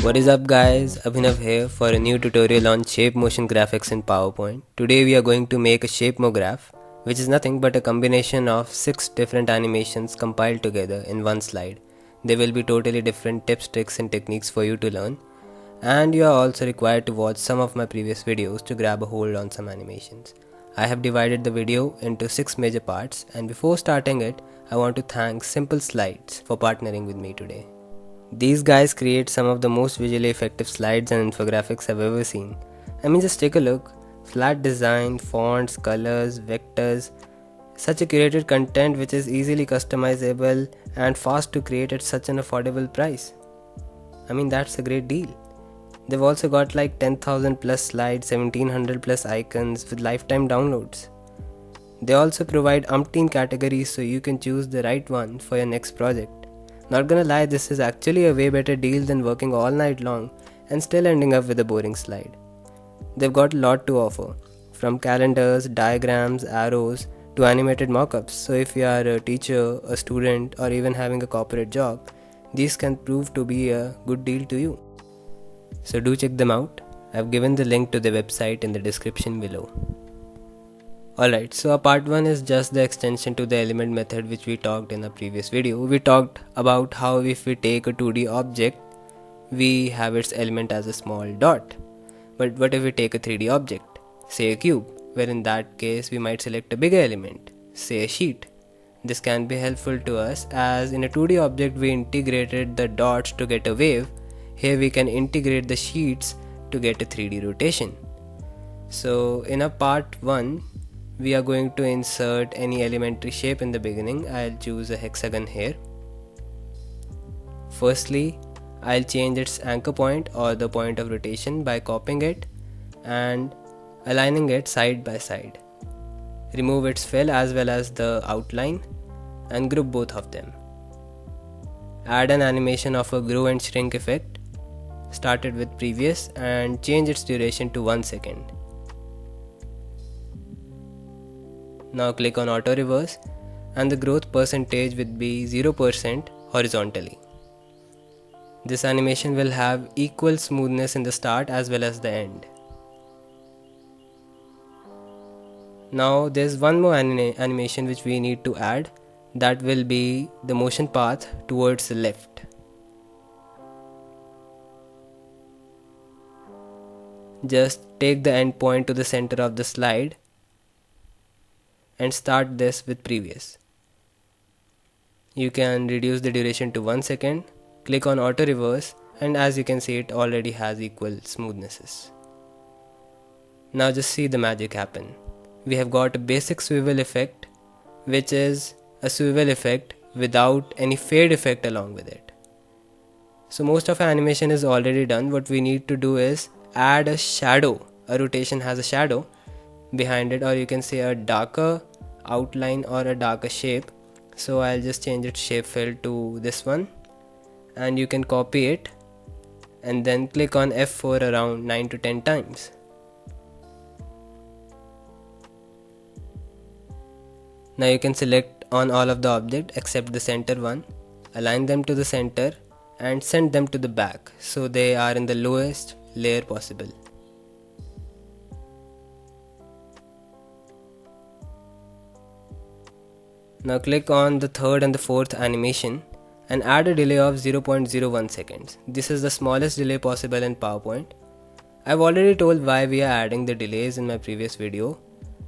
What is up guys, Abhinav here for a new tutorial on shape motion graphics in PowerPoint. Today we are going to make a ShapeMoGraph, which is nothing but a combination of 6 different animations compiled together in one slide. There will be totally different tips, tricks and techniques for you to learn, and you are also required to watch some of my previous videos to grab a hold on some animations. I have divided the video into 6 major parts, and before starting it, I want to thank Simple Slides for partnering with me today. These guys create some of the most visually effective slides and infographics I've ever seen. I mean, just take a look. Flat design, fonts, colors, vectors, such a curated content which is easily customizable and fast to create at such an affordable price. I mean, that's a great deal. They've also got like 10,000 plus slides, 1700 plus icons with lifetime downloads. They also provide umpteen categories so you can choose the right one for your next project. Not gonna lie, this is actually a way better deal than working all night long and still ending up with a boring slide. They've got a lot to offer, from calendars, diagrams, arrows to animated mockups. So if you are a teacher, a student or even having a corporate job, these can prove to be a good deal to you. So do check them out. I've given the link to their website in the description below. Alright, so our part 1 is just the extension to the element method which we talked in a previous video. We talked about how if we take a 2D object, we have its element as a small dot. But what if we take a 3D object, say a cube, where in that case we might select a bigger element, say a sheet. This can be helpful to us as in a 2D object we integrated the dots to get a wave. Here we can integrate the sheets to get a 3D rotation. So in a part 1, we are going to insert any elementary shape in the beginning. I'll choose a hexagon here. Firstly, I'll change its anchor point or the point of rotation by copying it and aligning it side by side. Remove its fill as well as the outline and group both of them. Add an animation of a grow and shrink effect, started with previous, and change its duration to 1 second. Now click on auto reverse and the growth percentage will be 0% horizontally. This animation will have equal smoothness in the start as well as the end. Now there's one more animation which we need to add, that will be the motion path towards the left. Just take the end point to the center of the slide and start this with previous. You can reduce the duration to 1 second, click on auto reverse, and as you can see it already has equal smoothnesses. Now just see the magic happen. We have got a basic swivel effect, which is a swivel effect without any fade effect along with it. So most of our animation is already done. What we need to do is add a shadow. A rotation has a shadow behind it, or you can say a darker outline or a darker shape. So I'll just change its shape fill to this one, and you can copy it and then click on F4 around 9 to 10 times. Now you can select on all of the object except the center one, align them to the center and send them to the back so they are in the lowest layer possible. Now click on the third and the fourth animation and add a delay of 0.01 seconds. This is the smallest delay possible in PowerPoint. I've already told why we are adding the delays in my previous video.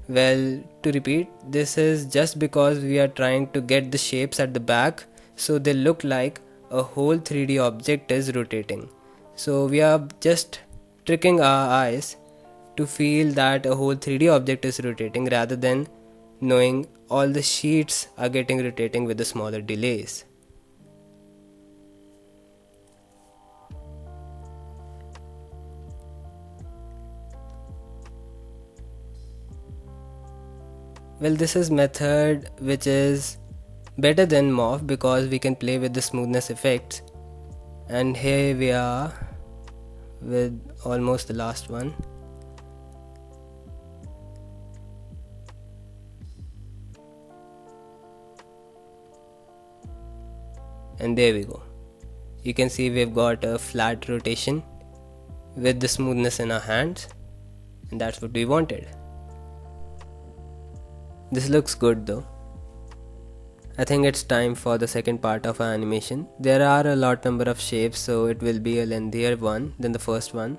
Well, to repeat, this is just because we are trying to get the shapes at the back so they look like a whole 3D object is rotating. So we are just tricking our eyes to feel that a whole 3D object is rotating rather than knowing all the sheets are getting rotating with the smaller delays. Well, this is method which is better than morph because we can play with the smoothness effects, and here we are with almost the last one. And there we go. you can see we've got a flat rotation with the smoothness in our hands, and that's what we wanted. This looks good though. I think it's time for the second part of our animation. There are a lot number of shapes, so it will be a lengthier one than the first one.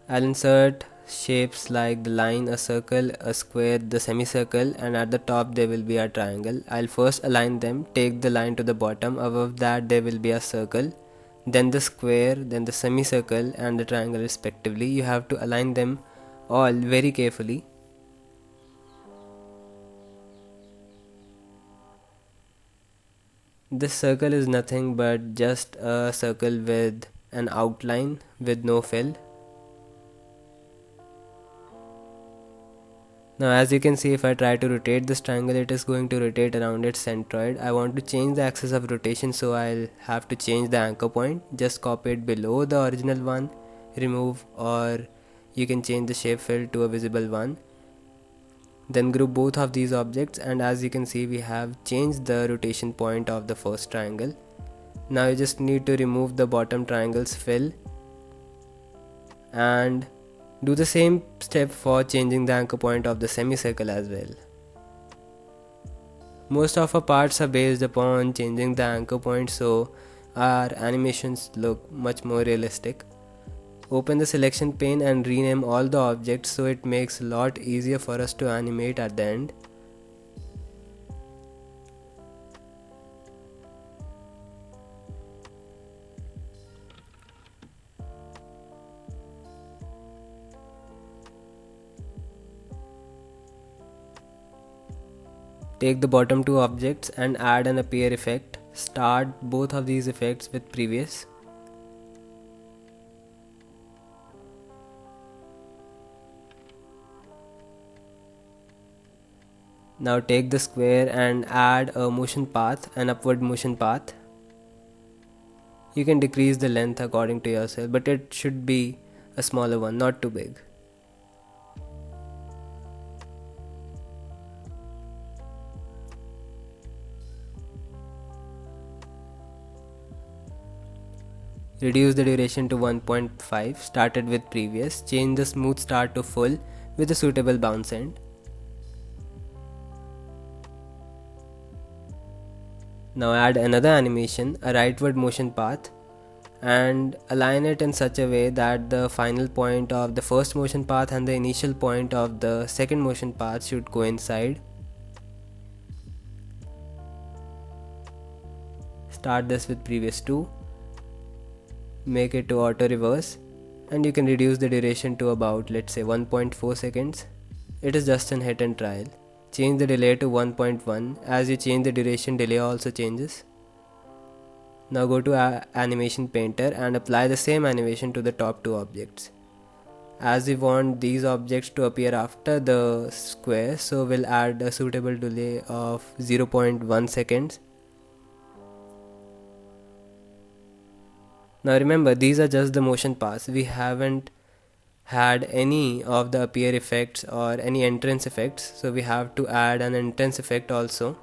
I'll insert shapes like the line, a circle, a square, the semicircle, and at the top there will be a triangle. I'll first align them, take the line to the bottom, above that there will be a circle, then the square, then the semicircle and the triangle respectively. You have to align them all very carefully. This circle is nothing but just a circle with an outline with no fill. Now as you can see, if I try to rotate this triangle, it is going to rotate around its centroid. I want to change the axis of rotation, so I'll have to change the anchor point. Just copy it below the original one, remove, or you can change the shape fill to a visible one. Then group both of these objects, and as you can see, we have changed the rotation point of the first triangle. Now you just need to remove the bottom triangle's fill and do the same step for changing the anchor point of the semicircle as well. Most of our parts are based upon changing the anchor point, so our animations look much more realistic. Open the selection pane and rename all the objects, so it makes a lot easier for us to animate at the end. Take the bottom two objects and add an appear effect. Start both of these effects with previous. Now take the square and add a motion path, an upward motion path. You can decrease the length according to yourself, but it should be a smaller one, not too big. Reduce the duration to 1.5, started with previous. Change the smooth start to full with a suitable bounce end. Now add another animation, a rightward motion path, and align it in such a way that the final point of the first motion path and the initial point of the second motion path should coincide. Start this with previous 2, make it to auto reverse, and you can reduce the duration to about, let's say, 1.4 seconds. It is just an hit and trial. Change the delay to 1.1. As you change the duration, delay also changes. Now go to Animation Painter and apply the same animation to the top two objects. As we want these objects to appear after the square, so we'll add a suitable delay of 0.1 seconds. Now remember, these are just the motion paths. We haven't had any of the appear effects or any entrance effects, so we have to add an entrance effect also.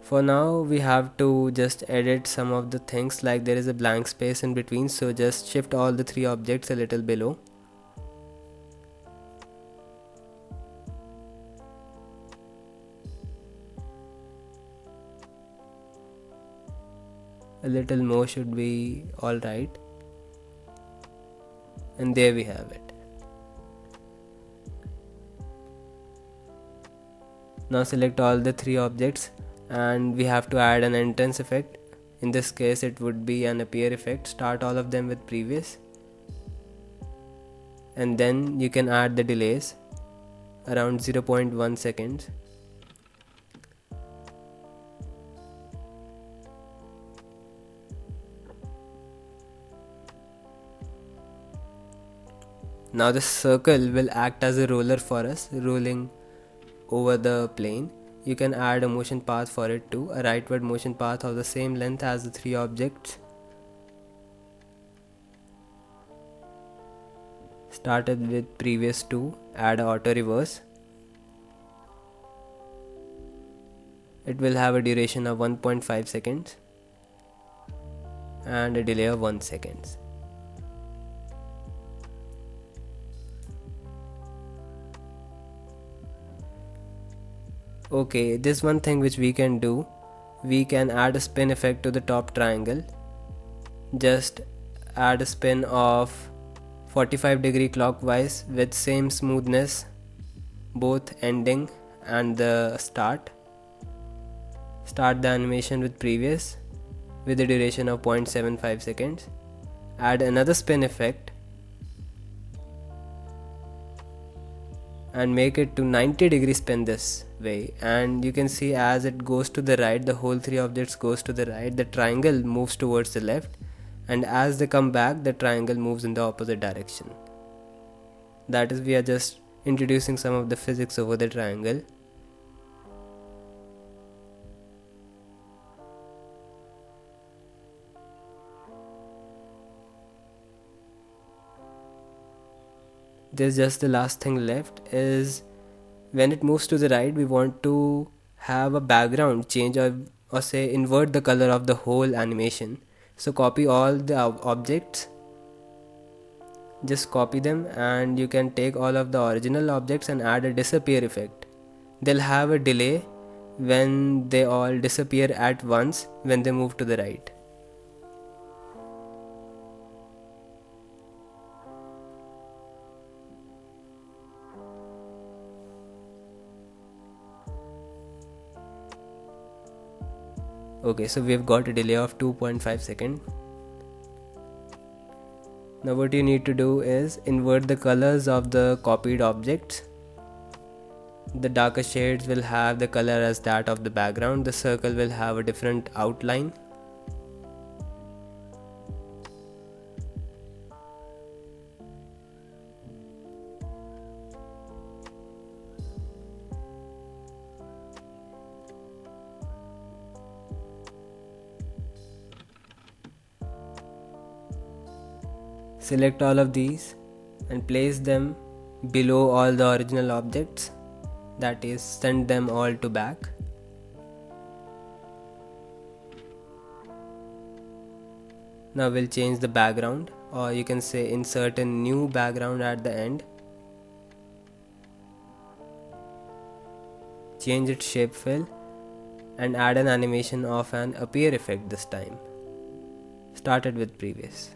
For now we have to just edit some of the things, like there is a blank space in between, so just shift all the three objects a little below. A little more should be alright. And there we have it. Now select all the three objects and we have to add an entrance effect. In this case it would be an appear effect. Start all of them with previous. And then you can add the delays around 0.1 seconds. Now this circle will act as a roller for us, rolling over the plane. You can add a motion path for it too, a rightward motion path of the same length as the three objects. Started with previous 2, add auto reverse. It will have a duration of 1.5 seconds and a delay of 1 second. Okay, this one thing which we can do, we can add a spin effect to the top triangle. Just add a spin of 45-degree clockwise with same smoothness, both ending and the start. Start the animation with previous with a duration of 0.75 seconds. Add another spin effect and make it to 90-degree spin this way, and you can see as it goes to the right, the whole 3 objects goes to the right, the triangle moves towards the left, and as they come back the triangle moves in the opposite direction. That is, we are just introducing some of the physics over the triangle. There's just the last thing left is when it moves to the right, we want to have a background change or say invert the color of the whole animation. So copy all the objects, just copy them, and you can take all of the original objects and add a disappear effect. They'll have a delay when they all disappear at once when they move to the right. Okay, so we've got a delay of 2.5 seconds. Now what you need to do is invert the colors of the copied objects. The darker shades will have the color as that of the background. The circle will have a different outline. Select all of these and place them below all the original objects, that is, send them all to back. Now we'll change the background, or you can say insert a new background at the end. Change its shape fill and add an animation of an appear effect this time. Started with previous.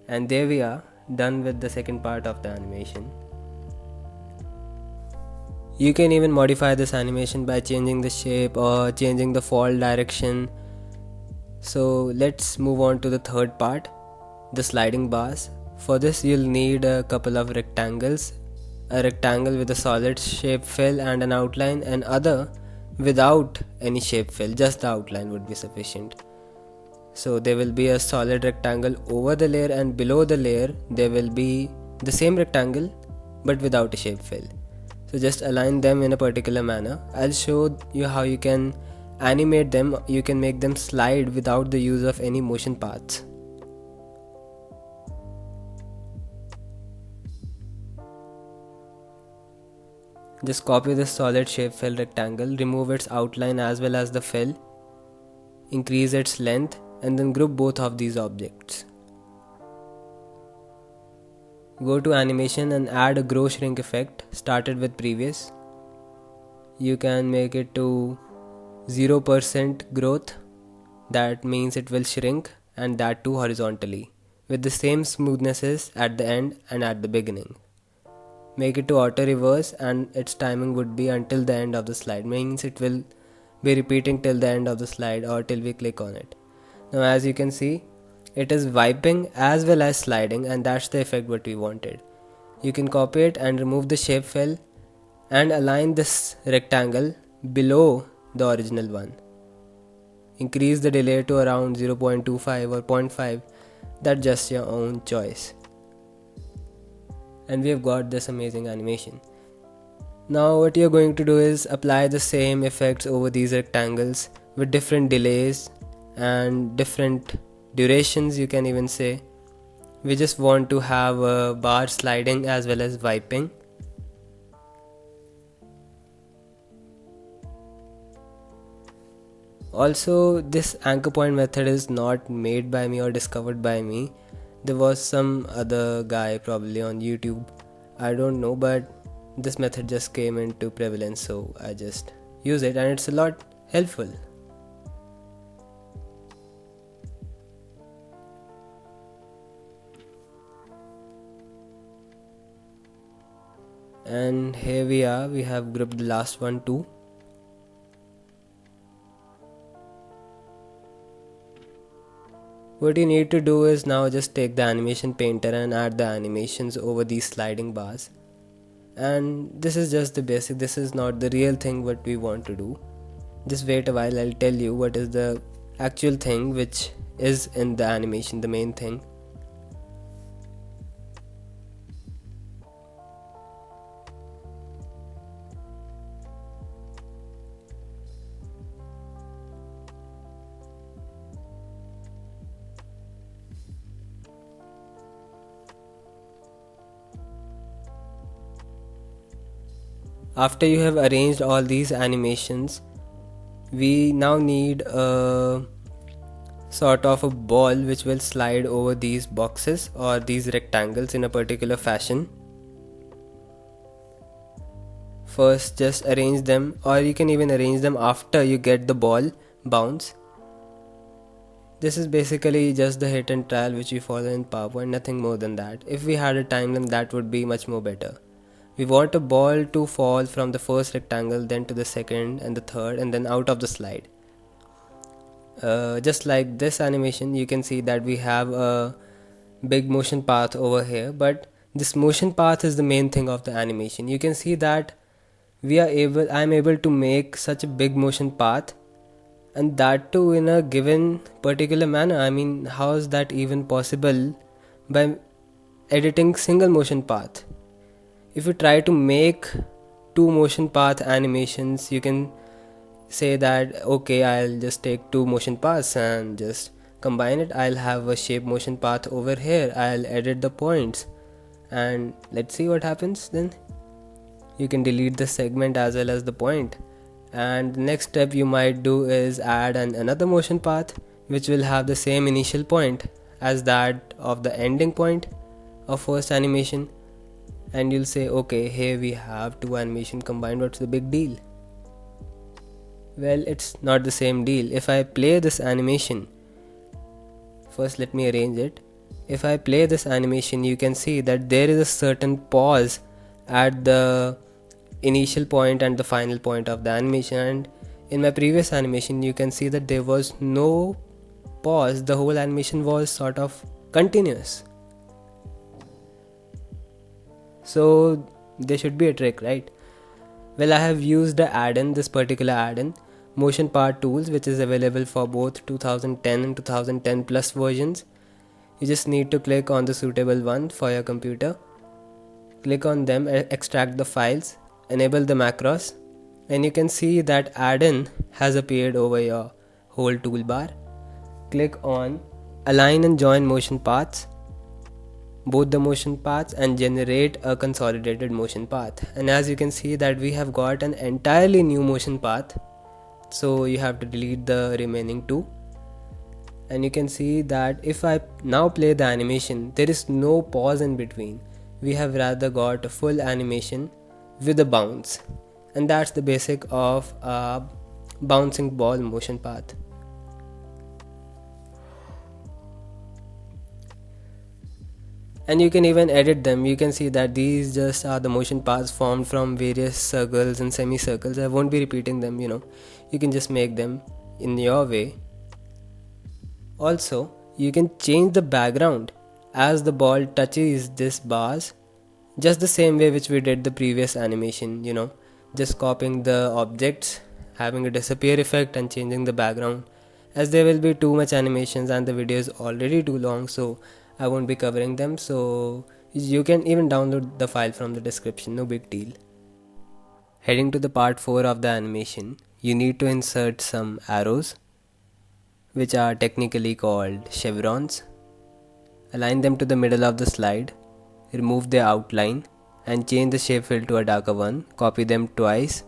And there we are, done with the second part of the animation. You can even modify this animation by changing the shape or changing the fall direction. So let's move on to the third part, the sliding bars. For this you'll need a couple of rectangles, a rectangle with a solid shape fill and an outline, and other without any shape fill, just the outline would be sufficient. So there will be a solid rectangle over the layer, and below the layer there will be the same rectangle but without a shape fill. So just align them in a particular manner. I'll show you how you can animate them. You can make them slide without the use of any motion paths. Just copy this solid shape fill rectangle, remove its outline as well as the fill, increase its length, and then group both of these objects. Go to animation and add a grow shrink effect, started with previous. You can make it to 0% growth, that means it will shrink, and that too horizontally, with the same smoothnesses at the end and at the beginning. Make it to auto reverse, and its timing would be until the end of the slide, means it will be repeating till the end of the slide or till we click on it. Now as you can see, it is wiping as well as sliding, and that's the effect what we wanted. You can copy it and remove the shape fill and align this rectangle below the original one. Increase the delay to around 0.25 or 0.5, that's just your own choice. And we have got this amazing animation. Now what you're going to do is apply the same effects over these rectangles with different delays and different durations, you can even say, we just want to have a bar sliding as well as wiping. Also, this anchor point method is not made by me or discovered by me. There was some other guy probably on YouTube, I don't know, but this method just came into prevalence, so I just use it and it's a lot helpful. And here we have grouped the last one too. What you need to do is now just take the animation painter and add the animations over these sliding bars. And this is just the basic, this is not the real thing what we want to do. Just wait a while, I'll tell you what is the actual thing which is in the animation, the main thing. After you have arranged all these animations, we now need a sort of a ball which will slide over these boxes or these rectangles in a particular fashion. First just arrange them, or you can even arrange them after you get the ball bounce. This is basically just the hit and trial which we follow in PowerPoint, nothing more than that. If we had a timeline, that would be much more better. We want a ball to fall from the first rectangle, then to the second and the third, and then out of the slide. Just like this animation, you can see that we have a big motion path over here, but this motion path is the main thing of the animation. You can see that I'm able to make such a big motion path, and that too in a given particular manner. I mean, how is that even possible by editing single motion path? If you try to make two motion path animations, you can say that okay, I'll just take two motion paths and just combine it. I'll have a shape motion path over here, I'll edit the points, and let's see what happens then. You can delete the segment as well as the point, and the next step you might do is add another motion path which will have the same initial point as that of the ending point of first animation, and you'll say okay, here we have two animation combined, what's the big deal? Well, it's not the same deal. If I play this animation, first let me arrange it. If I play this animation, you can see that there is a certain pause at the initial point and the final point of the animation, and in my previous animation you can see that there was no pause, the whole animation was sort of continuous. So there should be a trick, right? Well, I have used the add-in, this particular add-in, Motion Path Tools, which is available for both 2010 and 2010 plus versions. You just need to click on the suitable one for your computer, click on them, extract the files, enable the macros, and you can see that add-in has appeared over your whole toolbar. Click on Align and Join Motion Paths, both the motion paths, and generate a consolidated motion path. And as you can see that we have got an entirely new motion path, so you have to delete the remaining two. And you can see that if I now play the animation, there is no pause in between. We have rather got a full animation with a bounce, and that's the basic of a bouncing ball motion path. And you can even edit them. You can see that these just are the motion paths formed from various circles and semicircles. I won't be repeating them, you can just make them in your way. Also, you can change the background as the ball touches this bars, just the same way which we did the previous animation, just copying the objects, having a disappear effect and changing the background. As there will be too much animations and the video is already too long, so I won't be covering them, so you can even download the file from the description, no big deal. Heading to the part 4 of the animation, you need to insert some arrows, which are technically called chevrons. Align them to the middle of the slide, remove their outline and change the shape fill to a darker one. Copy them twice,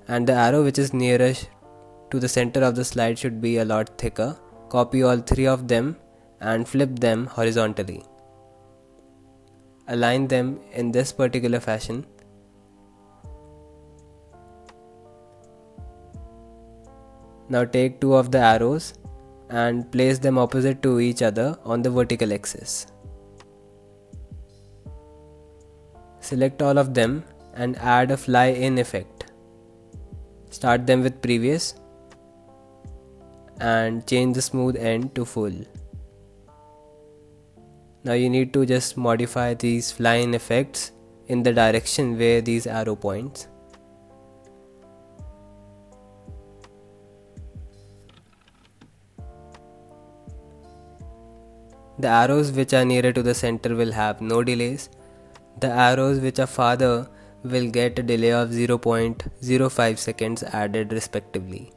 and the arrow which is nearest to the center of the slide should be a lot thicker. Copy all three of them and flip them horizontally. Align them in this particular fashion. Now take two of the arrows and place them opposite to each other on the vertical axis. Select all of them and add a fly in effect. Start them with previous and change the smooth end to full. Now you need to just modify these fly in effects in the direction where these arrow points. The arrows which are nearer to the center will have no delays. The arrows which are farther will get a delay of 0.05 seconds added respectively.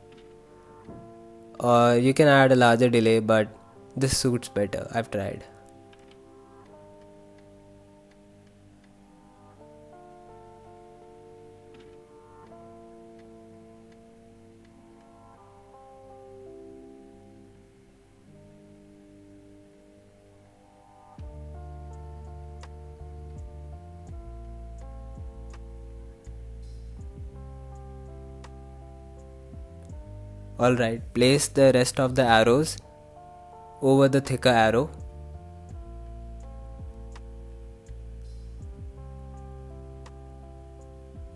Or you can add a larger delay, but this suits better. I've tried. Alright, place the rest of the arrows over the thicker arrow.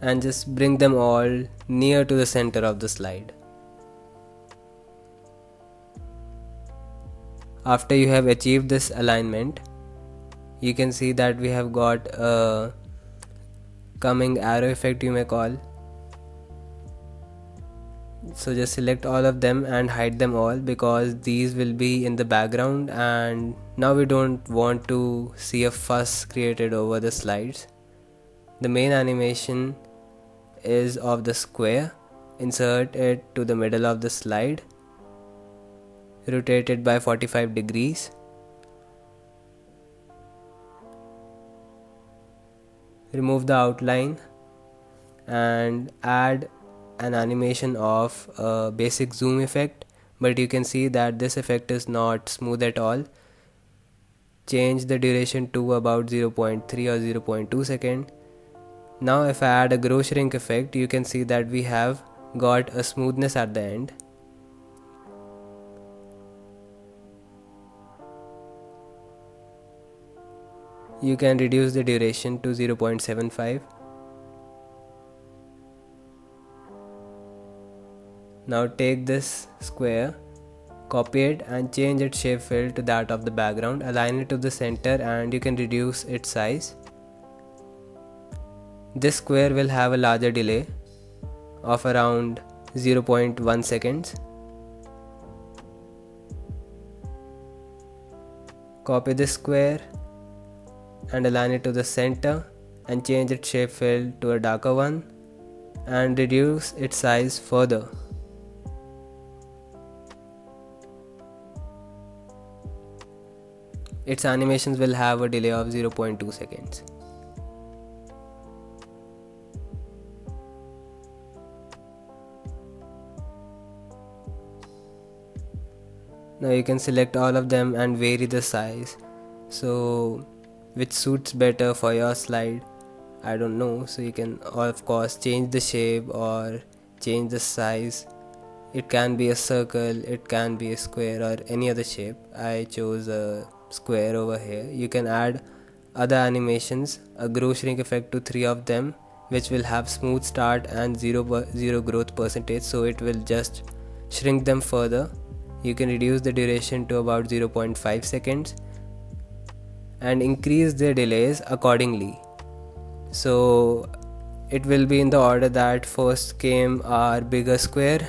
And just bring them all near to the center of the slide. After you have achieved this alignment, you can see that we have got a coming arrow effect, you may call. So just select all of them and hide them all, because these will be in the background and now we don't want to see a fuss created over the slides. The main animation is of the square. Insert it to the middle of the slide, rotate it by 45 degrees. Remove the outline and add an animation of a basic zoom effect, but you can see that this effect is not smooth at all. Change the duration to about 0.3 or 0.2 second. Now if I add a grow shrink effect, you can see that we have got a smoothness at the end. You can reduce the duration to 0.75. Now take this square, copy it and change its shape fill to that of the background. Align it to the center and you can reduce its size. This square will have a larger delay of around 0.1 seconds. Copy this square and align it to the center and change its shape fill to a darker one and reduce its size further. Its animations will have a delay of 0.2 seconds. Now you can select all of them and vary the size, so which suits better for your slide, I don't know. So you can of course change the shape or change the size. It can be a circle, it can be a square or any other shape. I chose a square over here. You can add other animations, a grow shrink effect to 3 of them, which will have smooth start and zero growth percentage, so it will just shrink them further. You can reduce the duration to about 0.5 seconds and increase their delays accordingly. So it will be in the order that first came our bigger square,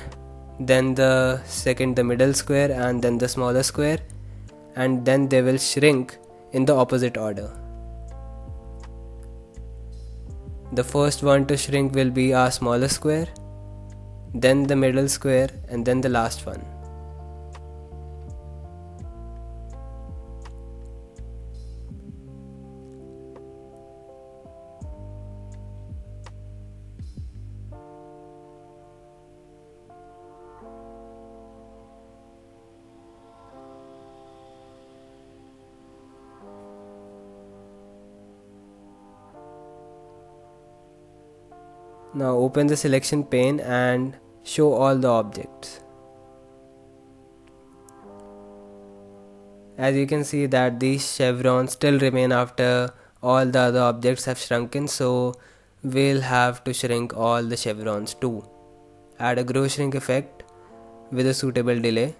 then the second the middle square, and then the smaller square, and then they will shrink in the opposite order. The first one to shrink will be our smaller square, then the middle square, and then the last one. Now open the selection pane and show all the objects. As you can see that these chevrons still remain after all the other objects have shrunken, so we'll have to shrink all the chevrons too. Add a grow shrink effect with a suitable delay.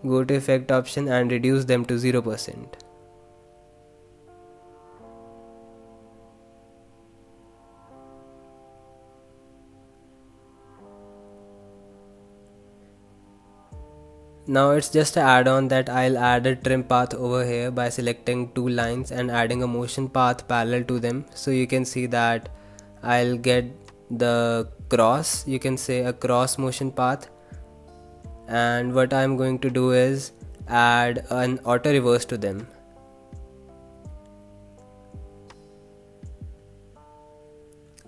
Go to effect option and reduce them to 0%. Now it's just an add-on that I'll add a trim path over here by selecting two lines and adding a motion path parallel to them. So you can see that I'll get the cross, you can say a cross motion path. And what I'm going to do is add an auto reverse to them.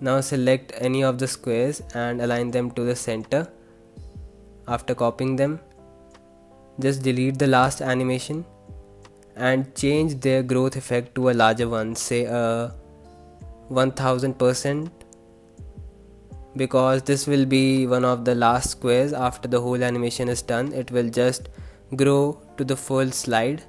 Now select any of the squares and align them to the center. After copying them, just delete the last animation and change their growth effect to a larger one, say a 1000%, because this will be one of the last squares. After the whole animation is done, it will just grow to the full slide.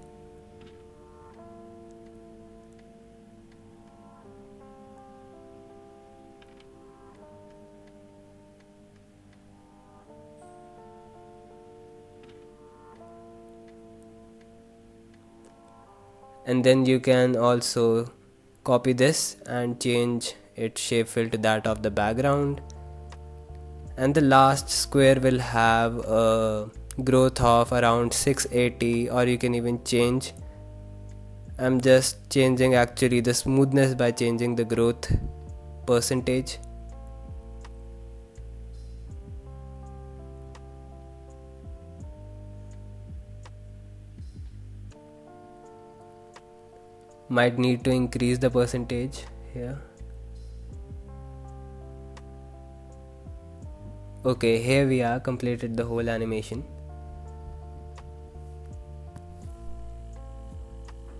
And then you can also copy this and change its shape fill to that of the background. And the last square will have a growth of around 680, or you can even change. I'm just changing actually the smoothness by changing the growth percentage. Might need to increase the percentage here. Okay, here we are, completed the whole animation.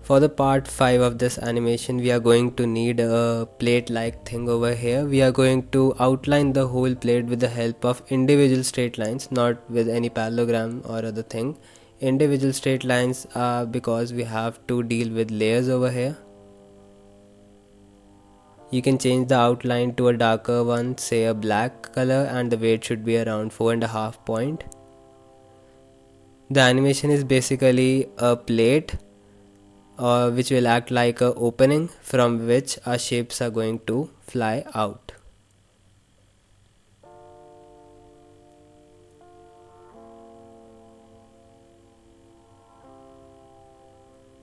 For the part 5 of this animation, we are going to need a plate like thing over here. We are going to outline the whole plate with the help of individual straight lines, not with any parallelogram or other thing. Individual straight lines are because we have to deal with layers over here. You can change the outline to a darker one, say a black color, and the weight should be around 4.5 point. The animation is basically a plate which will act like an opening from which our shapes are going to fly out.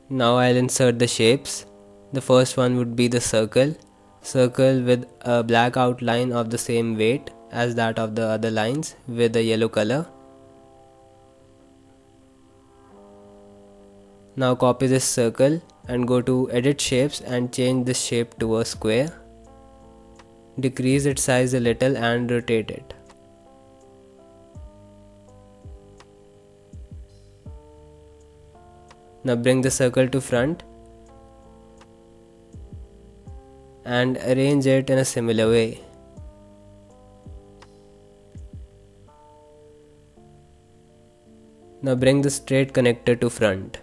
Now I'll insert the shapes. The first one would be the circle with a black outline of the same weight as that of the other lines with a yellow color. Now copy this circle and go to edit shapes and change this shape to a square. Decrease its size a little and rotate it. Now bring the circle to front and arrange it in a similar way. Now bring the straight connector to front.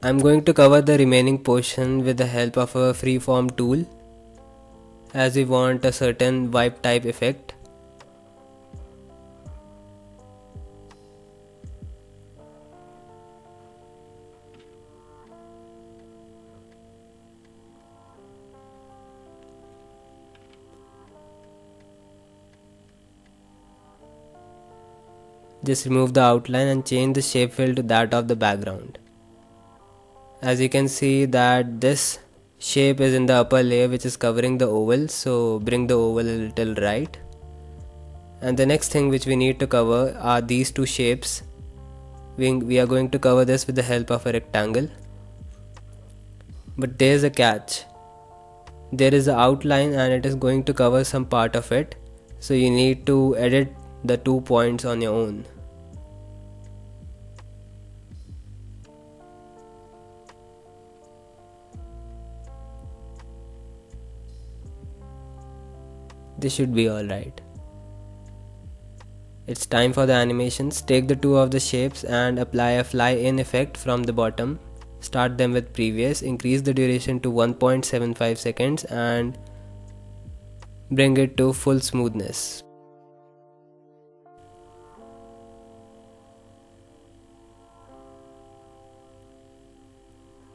I'm going to cover the remaining portion with the help of a freeform tool, as we want a certain wipe type effect. Just remove the outline and change the shape fill to that of the background. As you can see that this shape is in the upper layer which is covering the oval, so bring the oval a little right. And the next thing which we need to cover are these two shapes. We are going to cover this with the help of a rectangle. But there's a catch. There is an outline and it is going to cover some part of it, so you need to edit the 2 points on your own. This should be alright. It's time for the animations. Take the two of the shapes and apply a fly in effect from the bottom. Start them with previous, increase the duration to 1.75 seconds and bring it to full smoothness.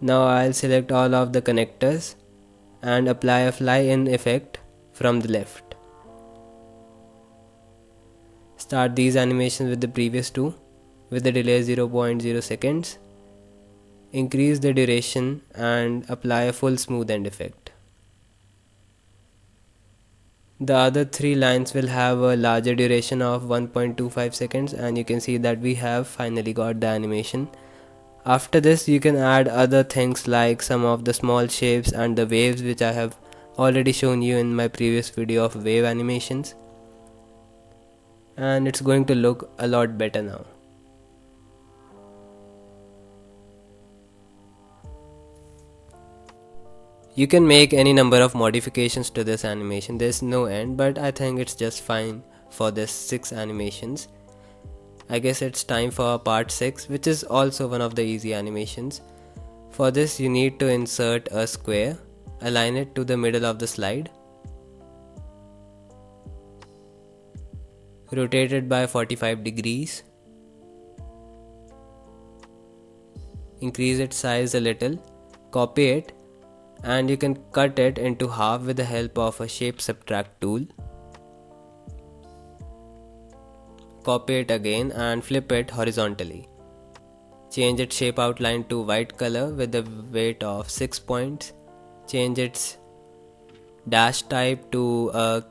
Now I'll select all of the connectors and apply a fly in effect from the left. Start these animations with the previous two with the delay 0.0 seconds. Increase the duration and apply a full smooth end effect. The other three lines will have a larger duration of 1.25 seconds, and you can see that we have finally got the animation. After this you can add other things like some of the small shapes and the waves, which I have already shown you in my previous video of wave animations, and it's going to look a lot better now. You can make any number of modifications to this animation, there's no end, but I think it's just fine for this 6 animations. I guess it's time for part 6, which is also one of the easy animations. For this you need to insert a square, align it to the middle of the slide, rotate it by 45 degrees, increase its size a little, copy it, and you can cut it into half with the help of a shape subtract tool. Copy it again and flip it horizontally. Change its shape outline to white color with a weight of 6 points. Change its dash type to a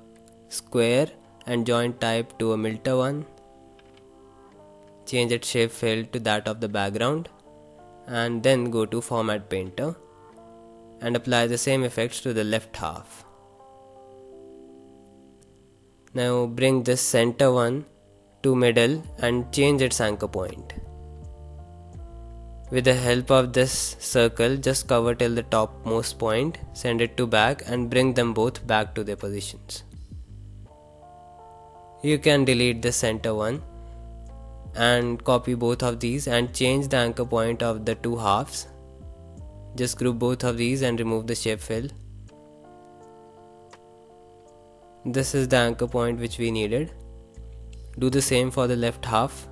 square and joint type to a milter one. Change its shape fill to that of the background, and then go to Format Painter and apply the same effects to the left half. Now bring this center one to middle and change its anchor point. With the help of this circle, just cover till the topmost point, send it to back and bring them both back to their positions. You can delete the center one and copy both of these and change the anchor point of the two halves. Just group both of these and remove the shape fill. This is the anchor point which we needed. Do the same for the left half.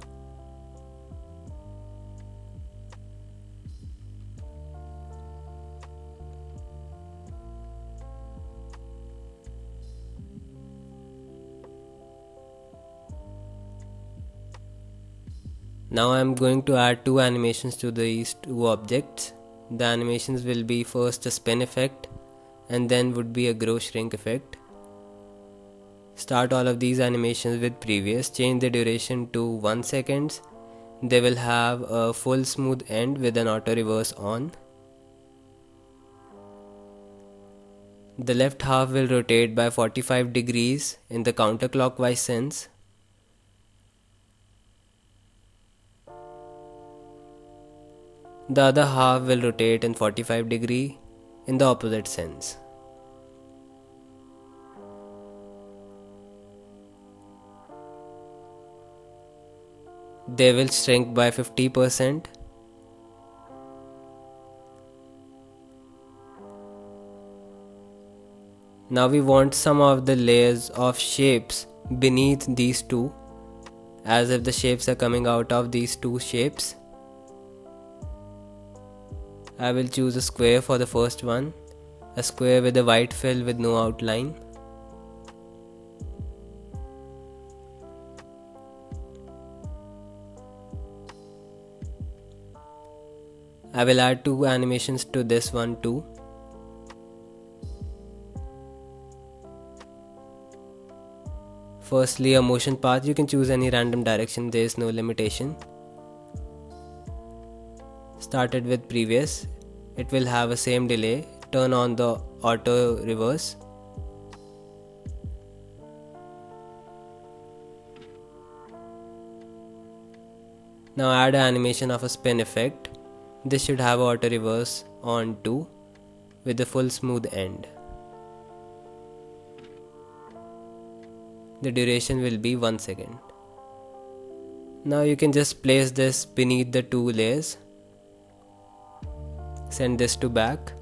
Now I am going to add two animations to these two objects. The animations will be first a spin effect and then would be a grow shrink effect. Start all of these animations with previous, change the duration to 1 second. They will have a full smooth end with an auto reverse on. The left half will rotate by 45 degrees in the counterclockwise sense. The other half will rotate in 45 degree in the opposite sense. They will shrink by 50%. Now we want some of the layers of shapes beneath these two, as if the shapes are coming out of these two shapes. I will choose a square for the first one, a square with a white fill with no outline. I will add two animations to this one too. Firstly, a motion path. You can choose any random direction, there is no limitation. Started with previous, it will have a same delay. Turn on the auto reverse. Now add an animation of a spin effect. This should have auto reverse on too with a full smooth end. the duration will be 1 second. Now you can just place this beneath the two layers, send this to back,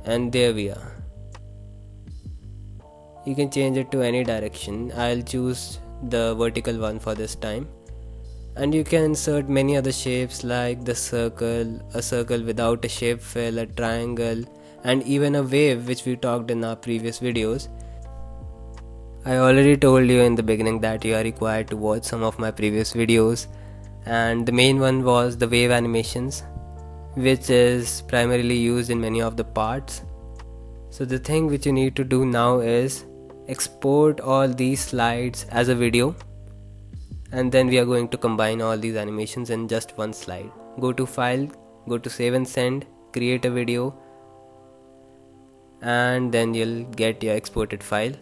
and there we are. You can change it to any direction. I'll choose the vertical one for this time. And you can insert many other shapes like the circle, a circle without a shape fill, a triangle, and even a wave, which we talked in our previous videos. I already told you in the beginning that you are required to watch some of my previous videos, and the main one was the wave animations, which is primarily used in many of the parts. So the thing which you need to do now is export all these slides as a video, and then we are going to combine all these animations in just one slide. Go to file, go to save and send, create a video, and then you'll get your exported file.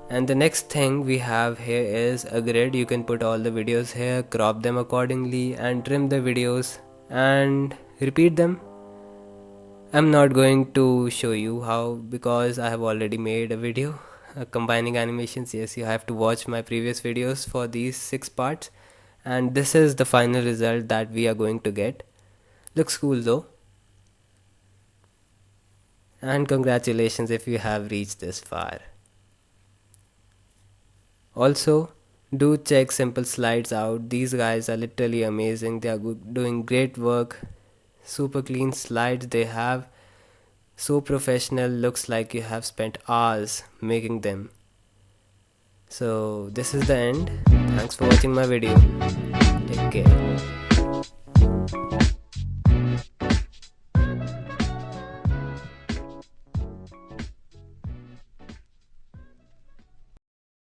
And the next thing we have here is a grid. You can put all the videos here, crop them accordingly, and trim the videos and repeat them. I'm not going to show you how, because I have already made a video combining animations. Yes, you have to watch my previous videos for these 6 parts, and this is the final result that we are going to get. Looks cool though, and congratulations if you have reached this far. Also, do check Simple Slides out. These guys are literally amazing. They are doing great work. Super clean slides they have, so professional, looks like you have spent hours making them. So this is the end. Thanks for watching my video. Take care.